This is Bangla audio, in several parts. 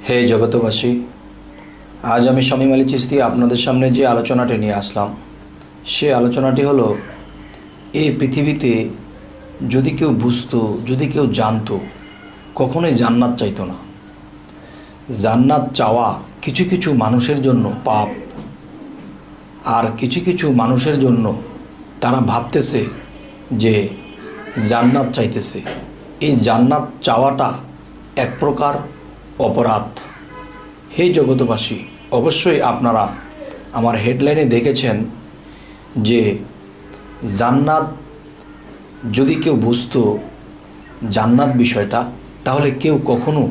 হে জগতবাসী, আজ আমি শামীম আলী চিশতি আপনাদের সামনে যে আলোচনাটি নিয়ে আসলাম, সে আলোচনাটি হলো এই পৃথিবীতে যদি কেউ বুঝতো, যদি কেউ জানতো, কখনোই জান্নাত চাইতো না। জান্নাত চাওয়া কিছু কিছু মানুষের জন্য পাপ, আর কিছু কিছু মানুষের জন্য তারা ভাবতেছে যে জান্নাত চাইতেছে। এই জান্নাত চাওয়াটা এক প্রকার অপরাধ। হে জগতবাসী, অবশ্যই আপনারা আমার হেডলাইনে দেখেছেন যে জান্নাত যদি কেউ বুঝতো জান্নাত বিষয়টা, তাহলে কেউ কখনো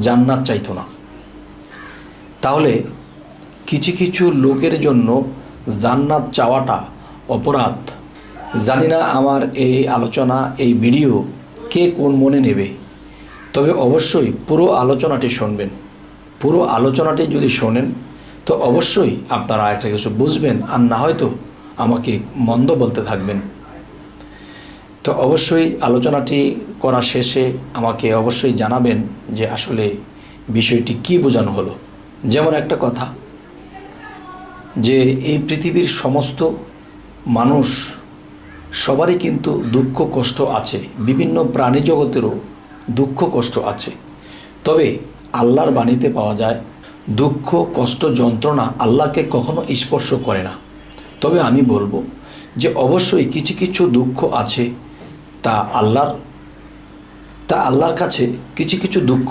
জান্নাত চাইতো না। তাহলে কিছু কিছু লোকের জন্য জান্নাত চাওয়াটা অপরাধ। জানি না আমার এই আলোচনা, এই ভিডিও কে কোন মনে নেবে, তবে অবশ্যই পুরো আলোচনাটি শুনবেন। পুরো আলোচনাটি যদি শোনেন তো অবশ্যই আপনারা একটা কিছু বুঝবেন, আর না হয়তো আমাকে মন্দ বলতে থাকবেন। তো অবশ্যই আলোচনাটি করা শেষে আমাকে অবশ্যই জানাবেন যে আসলে বিষয়টি কি বোঝানো হলো। যেমন একটা কথা, যে এই পৃথিবীর সমস্ত মানুষ সবারই কিন্তু দুঃখ কষ্ট আছে, বিভিন্ন প্রাণী জগতেরও দুঃখ কষ্ট আছে। তবে আল্লাহর বাণীতে পাওয়া যায় দুঃখ কষ্ট যন্ত্রণা আল্লাহকে কখনো স্পর্শ করে না। তবে আমি বলবো যে অবশ্যই কিছু কিছু দুঃখ আছে, তা আল্লাহর কাছে কিছু কিছু দুঃখ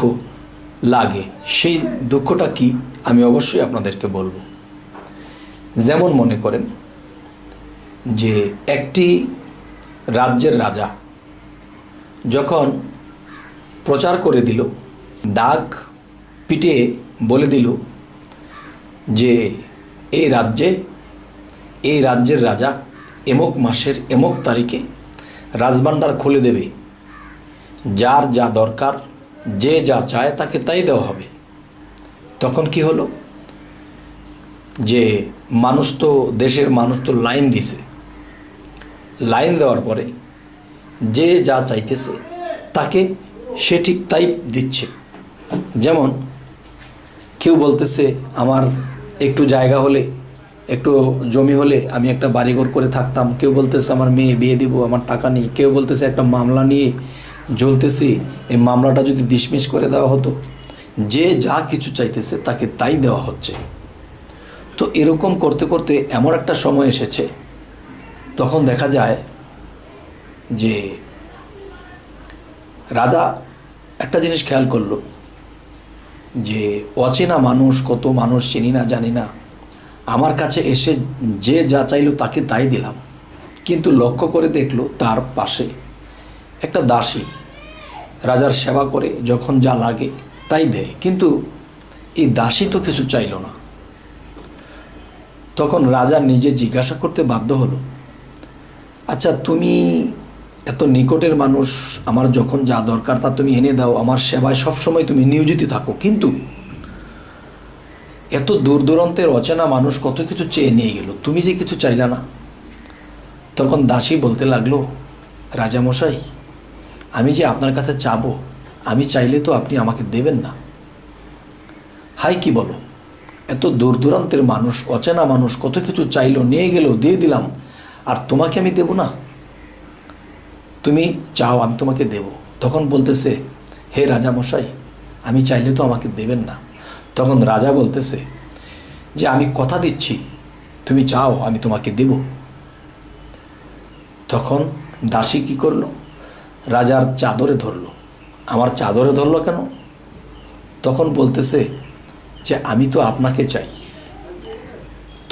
লাগে। সেই দুঃখটা কি আমি অবশ্যই আপনাদেরকে বলবো। যেমন মনে করেন যে একটি রাজ্যের রাজা যখন প্রচার করে দিল, ডাক পিটে বলে দিল যে এই রাজ্যের রাজা এমক মাসের এমক তারিখে রাজভাণ্ডার খুলে দেবে, যার যা দরকার, যে যা চায় তাকে তাই দেওয়া হবে। তখন কি হলো, যে দেশের মানুষ তো লাইন দিছে। লাইন দেওয়ার পরে যে যা চাইতেছে তাকে সে ঠিক তাই দিচ্ছে। যেমন কেউ বলতেছে আমার একটু জায়গা হলে, একটু জমি হলে আমি একটা বাড়িঘর করে থাকতাম। কেউ বলতেছে আমার মেয়ে বিয়ে দিব, আমার টাকা নেই। কেউ বলতেছে একটা মামলা নিয়ে জ্বলতেছি, এই মামলাটা যদি ডিসমিস করে দেওয়া হতো। যে যা কিছু চাইতেছে তাকে তাই দেওয়া হচ্ছে। তো এরকম করতে করতে এমন একটা সময় এসেছে, তখন দেখা যায় যে রাজা একটা জিনিস খেয়াল করলো যে অচেনা মানুষ, কত মানুষ চিনি না জানি না, আমার কাছে এসে যে যা চাইলো তাকে তাই দিলাম। কিন্তু লক্ষ্য করে দেখলো তার পাশে একটা দাসী রাজার সেবা করে, যখন যা লাগে তাই দেয়। কিন্তু এই দাসী তো কিছু চাইল না। তখন রাজা নিজে জিজ্ঞাসা করতে বাধ্য হলো, আচ্ছা তুমি এত নিকটের মানুষ, আমার যখন যা দরকার তা তুমি এনে দাও, আমার সেবায় সবসময় তুমি নিয়োজিত থাকো, কিন্তু এত দূর দূরান্তের অচেনা মানুষ কত কিছু চেয়ে নিয়ে গেল, তুমি যে কিছু চাইলে না। তখন দাসী বলতে লাগলো, রাজামশাই আমি যে আপনার কাছে চাবো, আমি চাইলে তো আপনি আমাকে দেবেন না। হাই কি বলো, এত দূর দূরান্তের মানুষ, অচেনা মানুষ কত কিছু চাইলো, নিয়ে গেল, দিয়ে দিলাম, আর তোমাকে আমি দেব না? তুমি চাও আমি তোমাকে দেব। তখন বলতেছে, হে রাজামশাই আমি চাইলে তো আমাকে দেবেন না। তখন রাজা বলতেছে যে আমি কথা দিচ্ছি, তুমি চাও আমি তোমাকে দেব। তখন দাসী কি করলো, রাজার চাদরে ধরলো। আমার চাদরে ধরলো কেন? তখন বলতেছে যে আমি তো আপনাকে চাই।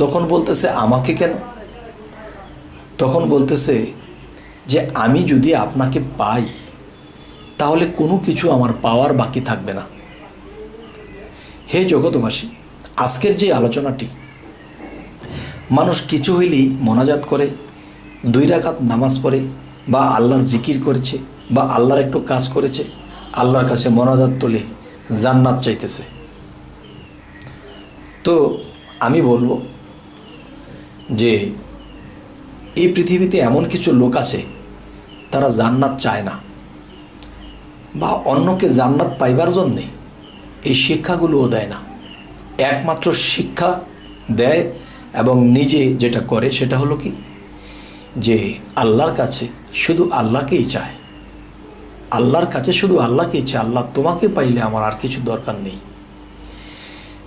তখন বলতেছে আমাকে কেন? তখন বলতেছে যে আমি যদি আপনাকে পাই তাহলে কোনো কিছু আমার পাওয়ার বাকি থাকবে না। হে জগতবাসী, আজকের যে আলোচনাটি, মানুষ কিছু হইলেই মোনাজাত করে, 2 রাকাত নামাজ পড়ে, বা আল্লাহর জিকির করেছে, বা আল্লাহর একটু কাজ করেছে, আল্লাহর কাছে মোনাজাত তোলে, জান্নাত চাইতেছে। তো আমি বলবো যে এই পৃথিবীতে এমন কিছু লোক আছে তারা জান্নাত চায় না, বা অন্যকে জান্নাত পাইবার জন্যে এই শিক্ষাগুলোও দেয় না। একমাত্র শিক্ষা দেয় এবং নিজে যেটা করে সেটা হলো কি, যে আল্লাহর কাছে শুধু আল্লাহকেই চায়, আল্লাহর কাছে শুধু আল্লাহকেই চায়। আল্লাহ তোমাকে পাইলে আমার আর কিছু দরকার নেই।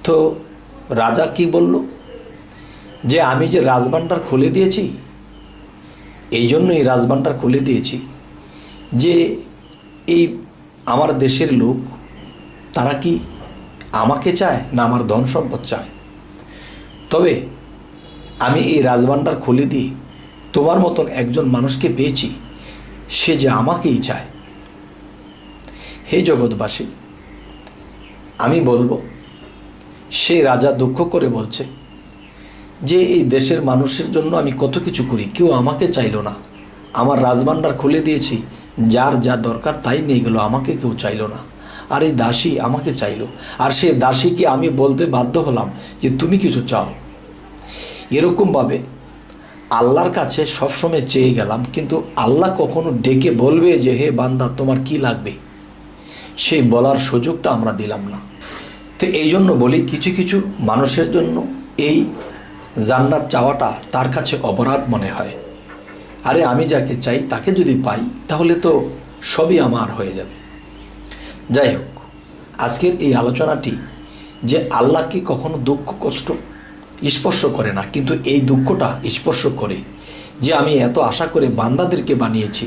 তো রাজা কি বলল, যে আমি যে রাজভাণ্ডার খুলে দিয়েছি, এই জন্যই রাজভাণ্ডার খুলে দিয়েছি যে এই আমার দেশের লোক তারা কি আমাকে চায় না আমার ধন সম্পদ চায়। তবে আমি এই রাজভাণ্ডার খুলে দিয়ে তোমার মতন একজন মানুষকে পেয়েছি, সে যে আমাকেই চায়। হে জগৎবাসী, আমি বলবো, সে রাজা দুঃখ করে বলছে যে এই দেশের মানুষের জন্য আমি কত কিছু করি, কেউ আমাকে চাইলো না। আমার রাজভাণ্ডার খুলে দিয়েছি, যার যা দরকার তাই নিয়ে গেল, আমাকে কেউ চাইলো না। আর এই দাসী আমাকে চাইলো, আর সে দাসীকে আমি বলতে বাধ্য হলাম যে তুমি কিছু চাও। এরকমভাবে আল্লাহর কাছে সবসময় চেয়ে গেলাম, কিন্তু আল্লাহ কখনো ডেকে বলবে যে হে বান্দা তোমার কি লাগবে, সেই বলার সুযোগটা আমরা দিলাম না। তো এই জন্য বলি, কিছু কিছু মানুষের জন্য এই জান্নাত চাওয়াটা তার কাছে অপরাধ মনে হয়। আরে আমি যাকে চাই তাকে যদি পাই তাহলে তো সবই আমার হয়ে যাবে। যাই হোক, আজকের এই আলোচনাটি যে আল্লাহকে কখনো দুঃখ কষ্ট স্পর্শ করে না, কিন্তু এই দুঃখটা স্পর্শ করে যে আমি এত আশা করে বান্দাদেরকে বানিয়েছি,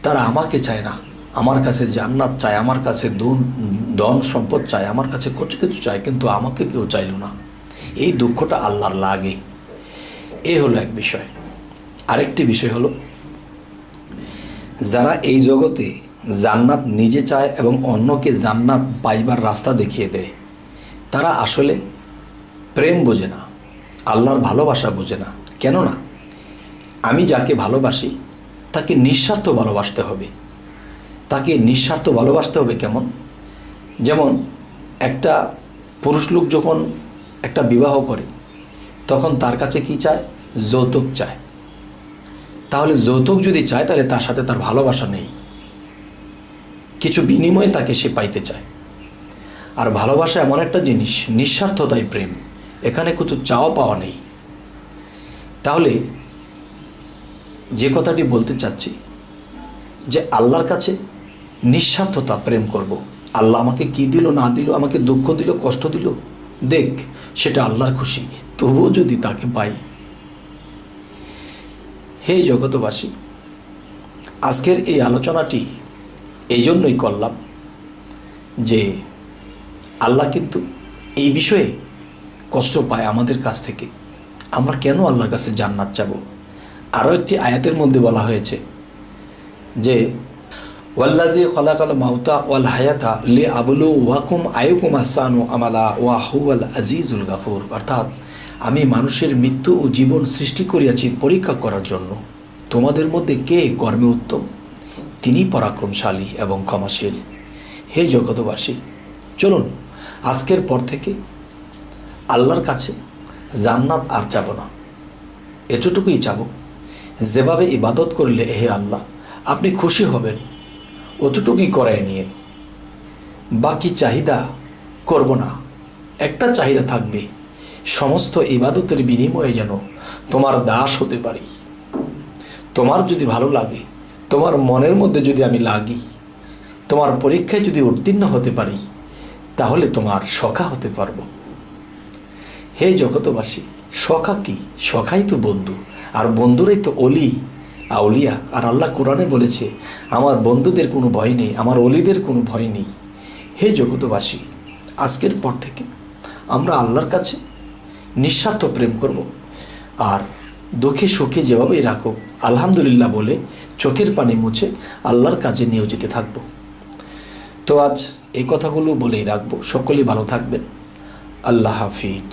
তারা আমাকে চায় না, আমার কাছে জান্নাত চায়, আমার কাছে ধন সম্পদ চায়, আমার কাছে কিছু কিছু চায়, কিন্তু আমাকে কেউ চাইল না। এই দুঃখটা আল্লাহর লাগে। এ হলো এক বিষয়। আরেকটি বিষয় হলো, যারা এই জগতে জান্নাত নিজে চায় এবং অন্যকে জান্নাত পাইবার রাস্তা দেখিয়ে দেয়, তারা আসলে প্রেম বোঝে না, আল্লাহর ভালোবাসা বোঝে না। কেননা আমি যাকে ভালোবাসি তাকে নিঃস্বার্থ ভালোবাসতে হবে। তাকে নিঃস্বার্থ ভালোবাসতে হবে কেমন? যেমন একটা পুরুষ লোক যখন একটা বিবাহ করে, তখন তার কাছে কি চায়? যৌতুক চায়। তাহলে যৌতুক যদি চায়, তাহলে তার সাথে তার ভালোবাসা নেই, কিছু বিনিময়ে তাকে সে পাইতে চায়। আর ভালোবাসা এমন একটা জিনিস, নিঃস্বার্থতাই প্রেম, এখানে কিছু চাওয়া পাওয়া নেই। তাহলে যে কথাটি বলতে চাচ্ছি, যে আল্লাহর কাছে নিঃস্বার্থতা প্রেম করব। আল্লাহ আমাকে কি দিল না দিল, আমাকে দুঃখ দিল কষ্ট দিল, দেখ, সেটা আল্লাহর খুশি, তবুও যদি তাকে পাই। হে জগতবাসী, আজকের এই আলোচনাটি এই জন্যই করলাম যে আল্লাহ কিন্তু এই বিষয়ে কষ্ট পায় আমাদের কাছ থেকে। আমরা কেন আল্লাহর কাছে জান্নাত চাবো? আরও একটি আয়াতের মধ্যে বলা হয়েছে যে ওয়াল্লাযী খালাকাল মাউতা ওয়াল হায়াতা লিয়াবলুওয়াকুম আইয়ুকুম আহসানু আমালা ওয়া হুয়াল আজিজুল গাফুর। অর্থাৎ আমি মানুষের মৃত্যু ও জীবন সৃষ্টি করিয়াছি পরীক্ষা করার জন্য, তোমাদের মধ্যে কে কর্মে উত্তম, তিনি পরাক্রমশালী এবং ক্ষমাশীল। হে জগতবাসী, চলুন আজকের পর থেকে আল্লাহর কাছে জান্নাত আর চাব না, এতটুকুই চাব, যেভাবে ইবাদত করলে হে আল্লাহ আপনি খুশি হবেন, অতটুকুই করাই নিয়েন। বাকি চাহিদা করব না। একটা চাহিদা থাকবে, সমস্ত ইবাদতের বিনিময়ে যেন তোমার দাস হতে পারি। তোমার যদি ভালো লাগে, তোমার মনের মধ্যে যদি আমি লাগি, তোমার পরীক্ষায় যদি উত্তীর্ণ হতে পারি, তাহলে তোমার সখা হতে পারবো। হে জগতবাসী, সখা কি? সখাই তো বন্ধু, আর বন্ধুরাই তো অলি আউলিয়া। আর আল্লাহ কোরআনে বলেছে, আমার বন্ধুদের কোনো ভয় নেই, আমার অলিদের কোনো ভয় নেই। হে জগতবাসী, আজকের পর থেকে আমরা আল্লাহর কাছে নিঃস্বার্থ প্রেম করব, আর দুঃখে সুখে যেভাবেই রাখো আলহামদুলিল্লাহ বলে চোখের পানি মুছে আল্লাহর কাজে নিয়োজিত থাকব। তো আজ এই কথাগুলো বলেই রাখবো। সকলেই ভালো থাকবেন। আল্লাহ হাফিজ।